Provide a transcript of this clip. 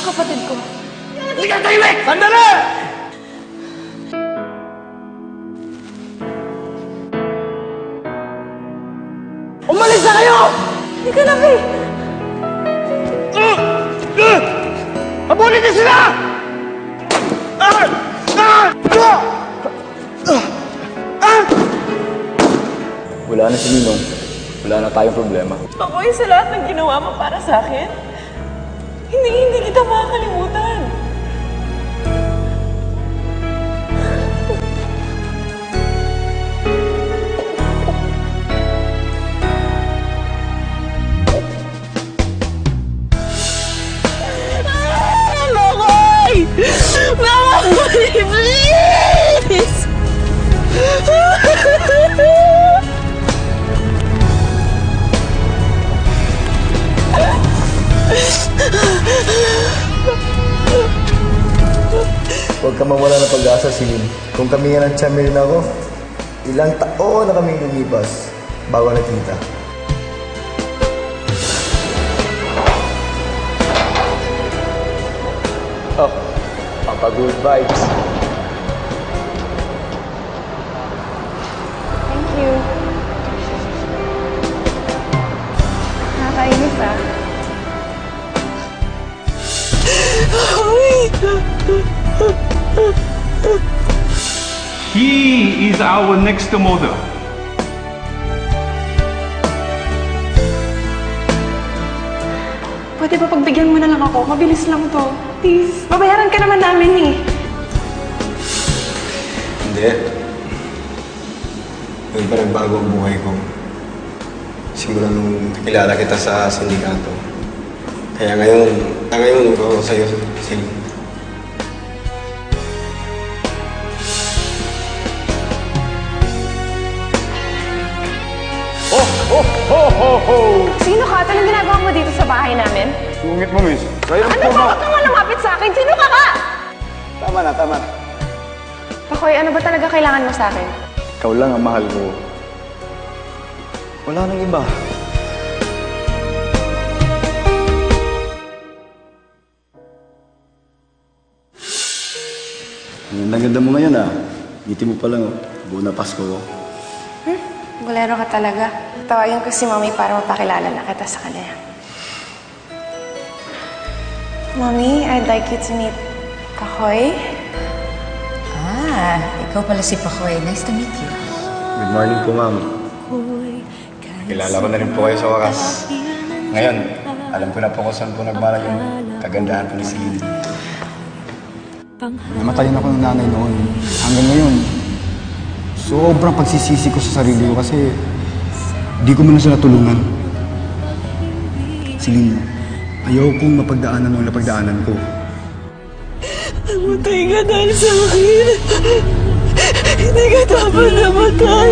kapatid ko. Hindi ka tahimik! Sandali! Umalis na kayo! Hindi ka na, Faye! Habulin niyo sila! Wala na si Ninong. Wala na tayong problema. Ako sa lahat ng ginawa mo para sa akin. Hindi kita makakalimutan. Makoy! Makoy, please! Huwag ka mawala ng pag-asa, Celine. Kung kami nga ng champion ako, ilang taon na kami lumipas bago nakita. Oh, pampag-good vibes. Thank you. Nakakainis ah. He is our next model. Pwede ba pagbigyan mo na lang ako? Mabilis lang to. Please. Babayaran ka naman namin eh. Hindi. Doon pa nagbago ang buhay ko. Simula nung nakilala kita sa sindikato. Kaya ngayon ko sa'yo, Celine. Sino ka? Anong ginagawa mo dito sa bahay namin? Sungit mo, miss. Kaya Ano ba? Huwag kang lumapit sa akin. Sino ka ba? Tama na. Pakoy, ano ba talaga kailangan mo sa akin? Ikaw lang ang mahal ko. Wala nang iba. Ang ganda mo ngayon ah. Ngiti mo pa lang oh. Buo na Pasko oh. Bulero ka talaga. Tawagan ko si Mami para mapakilala na kita sa kanya. Mami, I'd like you to meet Pakoy. Ah, ikaw pala si Pakoy. Nice to meet you. Good morning po, ma'am. Kilala ko na rin po kayo sa wakas. Ngayon, alam ko na po kung saan po nagmana yung kagandahan po ni Celine. Namatayan ako ng nanay noon. Hanggang ngayon, sobrang pagsisisi ko sa sarili ko kasi di ko man na siya natulungan. Celine, ayaw kong mapagdaanan ng napagdaanan ko. Namatay ka dahil sa akin. Hindi ka dapat namatay.